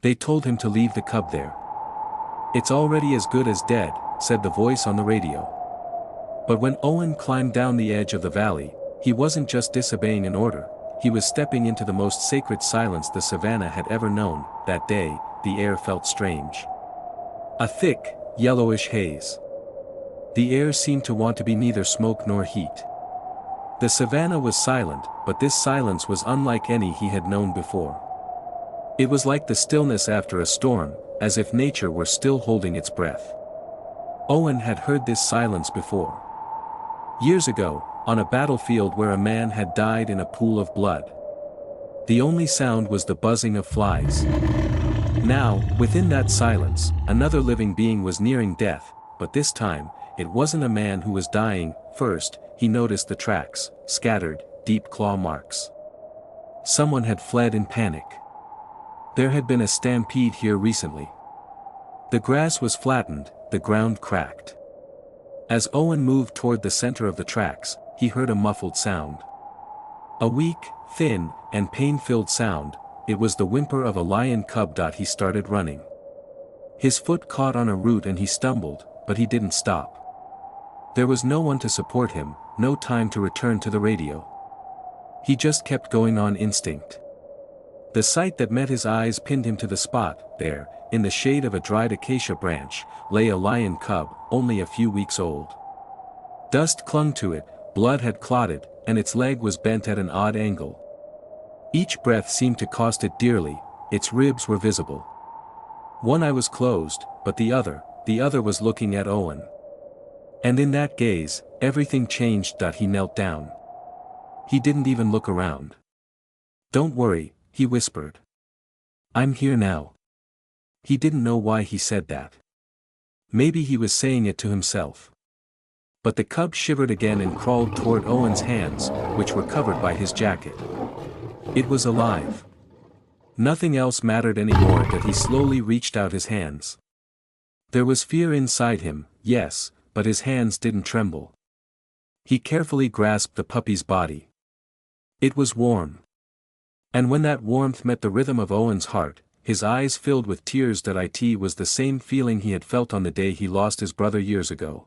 They told him to leave the cub there. "It's already as good as dead," said the voice on the radio. But when Owen climbed down the edge of the valley, he wasn't just disobeying an order, he was stepping into the most sacred silence the savannah had ever known. That day, the air felt strange. A thick, yellowish haze. The air seemed to want to be neither smoke nor heat. The savannah was silent, but this silence was unlike any he had known before. It was like the stillness after a storm, as if nature were still holding its breath. Owen had heard this silence before. Years ago, on a battlefield where a man had died in a pool of blood. The only sound was the buzzing of flies. Now, within that silence, another living being was nearing death, but this time, it wasn't a man who was dying. First, he noticed the tracks, scattered, deep claw marks. Someone had fled in panic. There had been a stampede here recently. The grass was flattened, the ground cracked. As Owen moved toward the center of the tracks, he heard a muffled sound. A weak, thin, and pain-filled sound. It was the whimper of a lion cub. He started running. His foot caught on a root and he stumbled, but he didn't stop. There was no one to support him, no time to return to the radio. He just kept going on instinct. The sight that met his eyes pinned him to the spot. There, in the shade of a dried acacia branch, lay a lion cub, only a few weeks old. Dust clung to it, blood had clotted, and its leg was bent at an odd angle. Each breath seemed to cost it dearly. Its ribs were visible. One eye was closed, but the other was looking at Owen. And in that gaze, everything changed. He knelt down. He didn't even look around. "Don't worry," he whispered. "I'm here now." He didn't know why he said that. Maybe he was saying it to himself. But the cub shivered again and crawled toward Owen's hands, which were covered by his jacket. It was alive. Nothing else mattered anymore. He slowly reached out his hands. There was fear inside him, yes, but his hands didn't tremble. He carefully grasped the puppy's body. It was warm. And when that warmth met the rhythm of Owen's heart, his eyes filled with tears. It was the same feeling he had felt on the day he lost his brother years ago.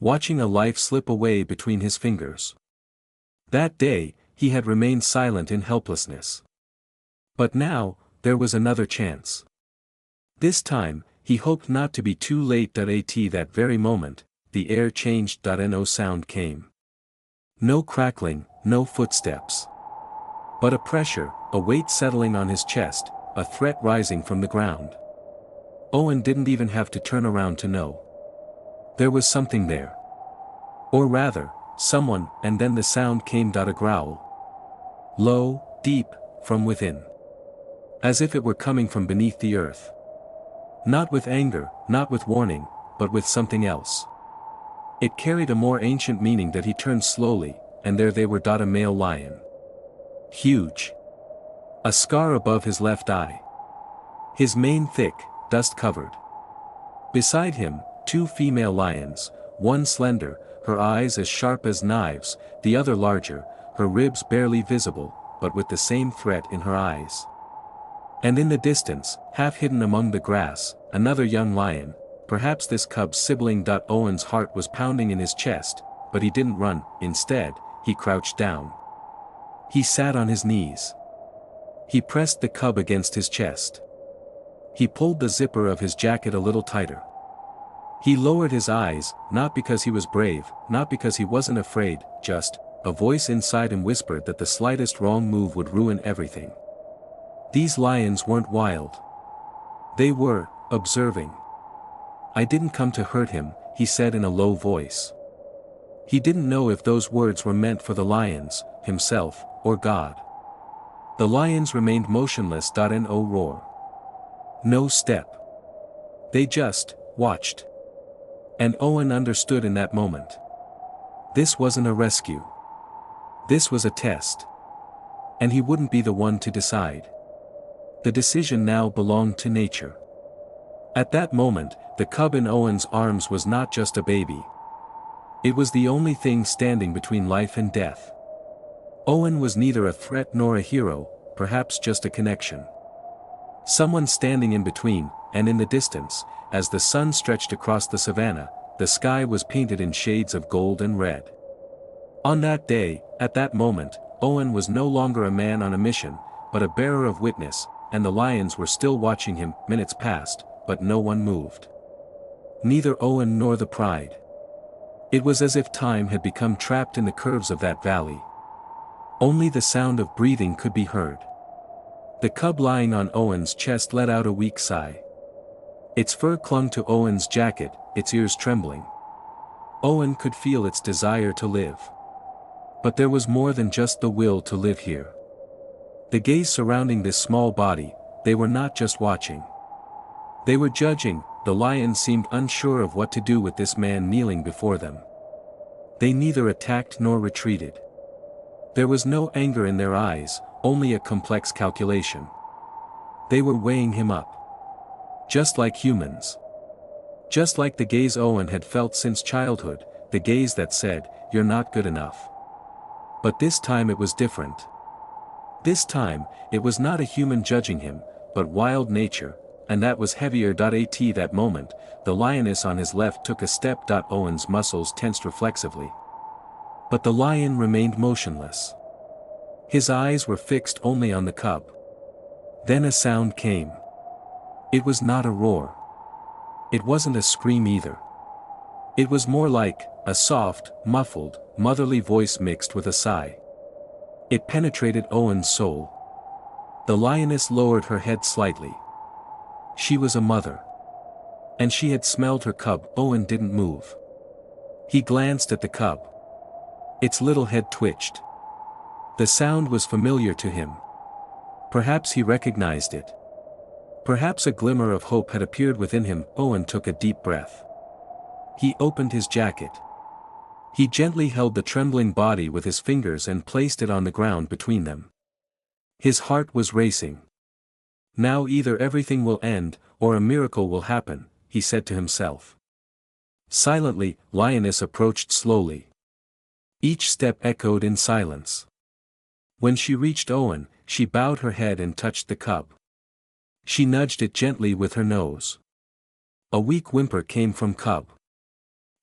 Watching a life slip away between his fingers. That day, he had remained silent in helplessness. But now, there was another chance. This time, he hoped not to be too late. At that very moment, the air changed. No sound came. No crackling, no footsteps. But a pressure, a weight settling on his chest, a threat rising from the ground. Owen didn't even have to turn around to know. There was something there. Or rather, someone, and then the sound came. A growl. Low, deep, from within. As if it were coming from beneath the earth. Not with anger, not with warning, but with something else. It carried a more ancient meaning. He turned slowly, and there they were. A male lion. Huge. A scar above his left eye. His mane thick, dust-covered. Beside him, two female lions, one slender, her eyes as sharp as knives, the other larger, her ribs barely visible, but with the same threat in her eyes. And in the distance, half hidden among the grass, another young lion, perhaps this cub's sibling. Owen's heart was pounding in his chest, but he didn't run. Instead, he crouched down. He sat on his knees. He pressed the cub against his chest. He pulled the zipper of his jacket a little tighter. He lowered his eyes, not because he was brave, not because he wasn't afraid, just, a voice inside him whispered that the slightest wrong move would ruin everything. These lions weren't wild. They were, observing. "I didn't come to hurt him," he said in a low voice. He didn't know if those words were meant for the lions, himself, or God. The lions remained motionless. No roar. No step. They just watched. And Owen understood in that moment. This wasn't a rescue. This was a test. And he wouldn't be the one to decide. The decision now belonged to nature. At that moment, the cub in Owen's arms was not just a baby. It was the only thing standing between life and death. Owen was neither a threat nor a hero, perhaps just a connection. Someone standing in between, and in the distance, as the sun stretched across the savannah, the sky was painted in shades of gold and red. On that day, at that moment, Owen was no longer a man on a mission, but a bearer of witness, and the lions were still watching him. Minutes passed, but no one moved. Neither Owen nor the pride. It was as if time had become trapped in the curves of that valley. Only the sound of breathing could be heard. The cub lying on Owen's chest let out a weak sigh. Its fur clung to Owen's jacket, its ears trembling. Owen could feel its desire to live. But there was more than just the will to live here. The gaze surrounding this small body, they were not just watching. They were judging. The lions seemed unsure of what to do with this man kneeling before them. They neither attacked nor retreated. There was no anger in their eyes, only a complex calculation. They were weighing him up. Just like humans. Just like the gaze Owen had felt since childhood, the gaze that said, "You're not good enough." But this time it was different. This time, it was not a human judging him, but wild nature, and that was heavier. At that moment, the lioness on his left took a step. Owen's muscles tensed reflexively. But the lion remained motionless. His eyes were fixed only on the cub. Then a sound came. It was not a roar. It wasn't a scream either. It was more like a soft, muffled, motherly voice mixed with a sigh. It penetrated Owen's soul. The lioness lowered her head slightly. She was a mother. And she had smelled her cub. Owen didn't move. He glanced at the cub. Its little head twitched. The sound was familiar to him. Perhaps he recognized it. Perhaps a glimmer of hope had appeared within him. Owen took a deep breath. He opened his jacket. He gently held the trembling body with his fingers and placed it on the ground between them. His heart was racing. Now either everything will end, or a miracle will happen, he said to himself. Silently, lioness approached slowly. Each step echoed in silence. When she reached Owen, she bowed her head and touched the cub. She nudged it gently with her nose. A weak whimper came from cub.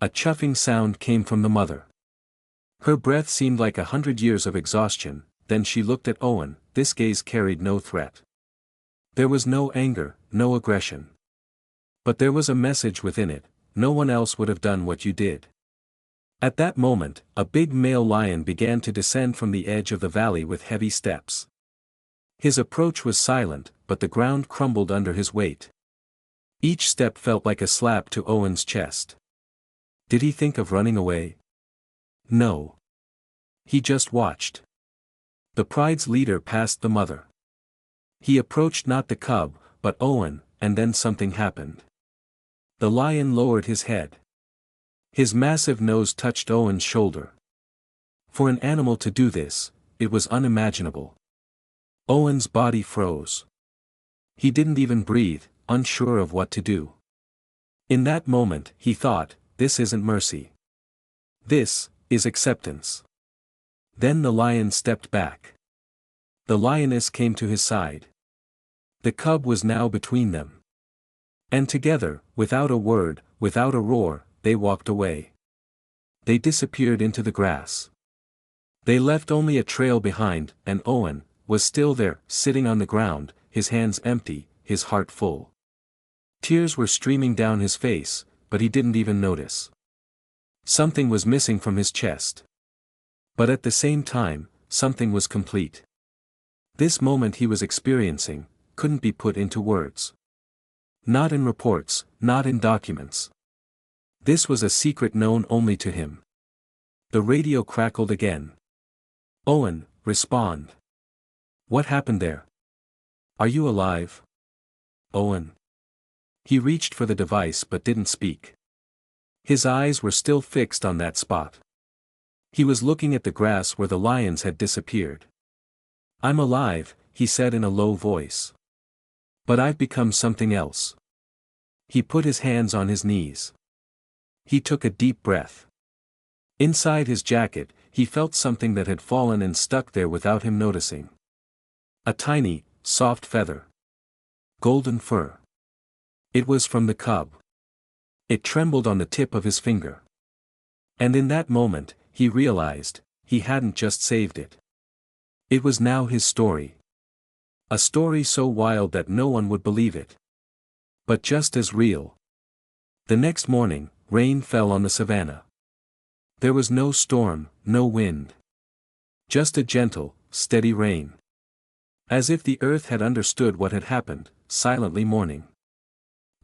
A chuffing sound came from the mother. Her breath seemed like 100 years of exhaustion. Then she looked at Owen. This gaze carried no threat. There was no anger, no aggression. But there was a message within it: no one else would have done what you did. At that moment, a big male lion began to descend from the edge of the valley with heavy steps. His approach was silent, but the ground crumbled under his weight. Each step felt like a slap to Owen's chest. Did he think of running away? No. He just watched. The pride's leader passed the mother. He approached not the cub, but Owen, and then something happened. The lion lowered his head. His massive nose touched Owen's shoulder. For an animal to do this, it was unimaginable. Owen's body froze. He didn't even breathe, unsure of what to do. In that moment, he thought, this isn't mercy. This is acceptance. Then the lion stepped back. The lioness came to his side. The cub was now between them. And together, without a word, without a roar, they walked away. They disappeared into the grass. They left only a trail behind, and Owen was still there, sitting on the ground, his hands empty, his heart full. Tears were streaming down his face, but he didn't even notice. Something was missing from his chest. But at the same time, something was complete. This moment he was experiencing couldn't be put into words. Not in reports, not in documents. This was a secret known only to him. The radio crackled again. Owen, respond. What happened there? Are you alive? Owen. He reached for the device but didn't speak. His eyes were still fixed on that spot. He was looking at the grass where the lions had disappeared. I'm alive, he said in a low voice. But I've become something else. He put his hands on his knees. He took a deep breath. Inside his jacket, he felt something that had fallen and stuck there without him noticing. A tiny, soft feather. golden fur. It was from the cub. It trembled on the tip of his finger. And in that moment, he realized, he hadn't just saved it. It was now his story. A story so wild that no one would believe it. But just as real. The next morning, rain fell on the savannah. There was no storm, no wind. Just a gentle, steady rain. As if the earth had understood what had happened, silently mourning.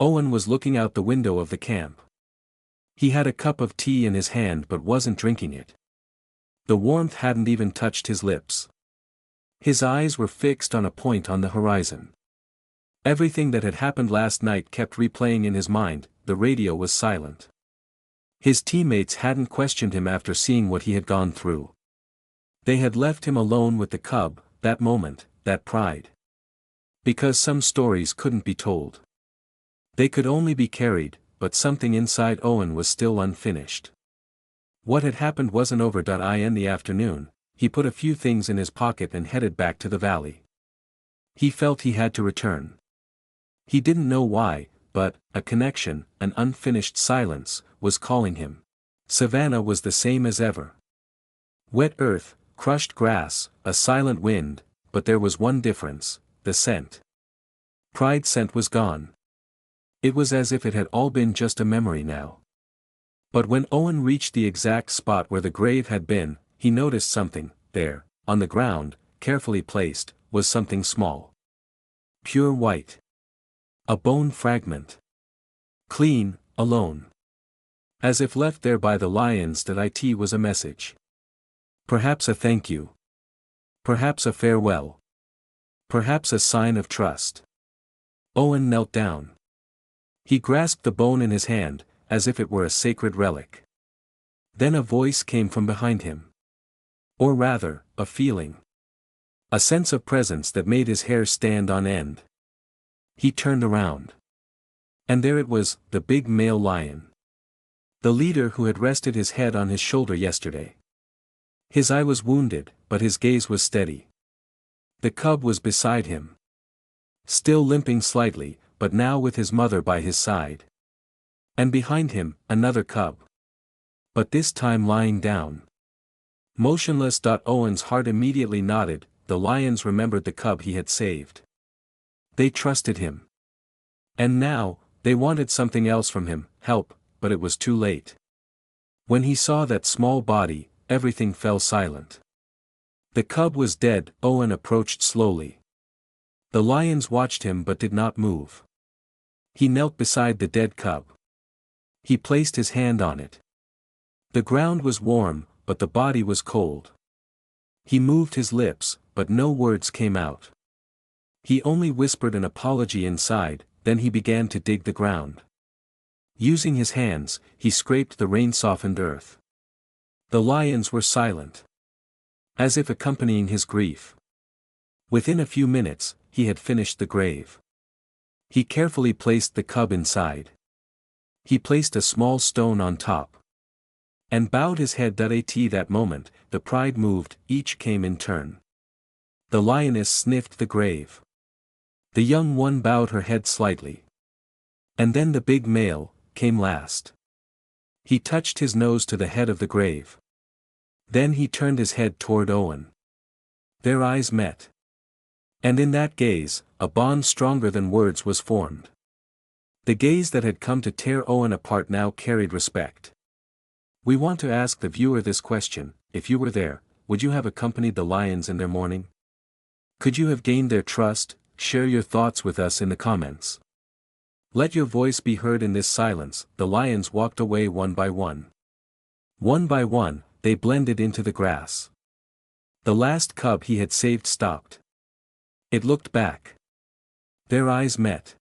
Owen was looking out the window of the camp. He had a cup of tea in his hand but wasn't drinking it. The warmth hadn't even touched his lips. His eyes were fixed on a point on the horizon. Everything that had happened last night kept replaying in his mind. The radio was silent. His teammates hadn't questioned him after seeing what he had gone through. They had left him alone with the cub, that moment, that pride. Because some stories couldn't be told. They could only be carried, but something inside Owen was still unfinished. What had happened wasn't over. In the afternoon, he put a few things in his pocket and headed back to the valley. He felt he had to return. He didn't know why, but a connection, an unfinished silence, was calling him. Savannah was the same as ever. Wet earth, crushed grass, a silent wind, but there was one difference: the scent. Pride's scent was gone. It was as if it had all been just a memory now. But when Owen reached the exact spot where the grave had been, he noticed something. There, on the ground, carefully placed, was something small. Pure white. A bone fragment. Clean, alone. As if left there by the lions. It was a message. Perhaps a thank you. Perhaps a farewell. Perhaps a sign of trust. Owen knelt down. He grasped the bone in his hand, as if it were a sacred relic. Then a voice came from behind him. Or rather, a feeling. A sense of presence that made his hair stand on end. He turned around. And there it was, the big male lion. The leader who had rested his head on his shoulder yesterday. His eye was wounded, but his gaze was steady. The cub was beside him. Still limping slightly, but now with his mother by his side. And behind him, another cub. But this time lying down. Motionless. Owen's heart immediately nodded. The lions remembered the cub he had saved. They trusted him. And now, they wanted something else from him, help, but it was too late. When he saw that small body, everything fell silent. The cub was dead. Owen approached slowly. The lions watched him but did not move. He knelt beside the dead cub. He placed his hand on it. The ground was warm, but the body was cold. He moved his lips, but no words came out. He only whispered an apology inside. Then he began to dig the ground. Using his hands, he scraped the rain-softened earth. The lions were silent. As if accompanying his grief. Within a few minutes, he had finished the grave. He carefully placed the cub inside. He placed a small stone on top. And bowed his head. That moment, the pride moved. Each came in turn. The lioness sniffed the grave. The young one bowed her head slightly. And then the big male came last. He touched his nose to the head of the grave. Then he turned his head toward Owen. Their eyes met. And in that gaze, a bond stronger than words was formed. The gaze that had come to tear Owen apart now carried respect. We want to ask the viewer this question: if you were there, would you have accompanied the lions in their mourning? Could you have gained their trust? Share your thoughts with us in the comments. Let your voice be heard in this silence. The lions walked away one by one. One by one, they blended into the grass. The last cub he had saved stopped. It looked back. Their eyes met.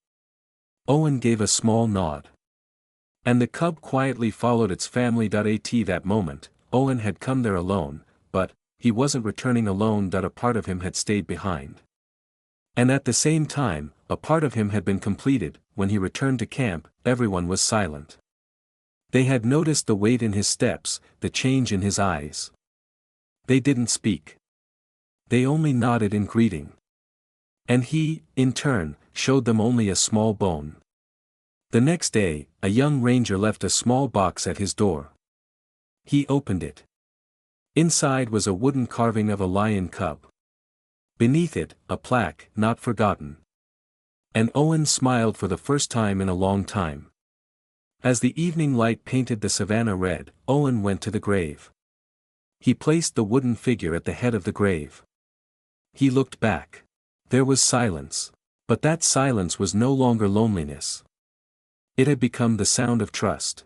Owen gave a small nod. And the cub quietly followed its family. That moment, Owen had come there alone, but he wasn't returning alone. A part of him had stayed behind. And at the same time, a part of him had been completed. When he returned to camp, everyone was silent. They had noticed the weight in his steps, the change in his eyes. They didn't speak. They only nodded in greeting. And he, in turn, showed them only a small bone. The next day, a young ranger left a small box at his door. He opened it. Inside was a wooden carving of a lion cub. Beneath it, a plaque, "Not Forgotten." And Owen smiled for the first time in a long time. As the evening light painted the savannah red, Owen went to the grave. He placed the wooden figure at the head of the grave. He looked back. There was silence. But that silence was no longer loneliness. It had become the sound of trust.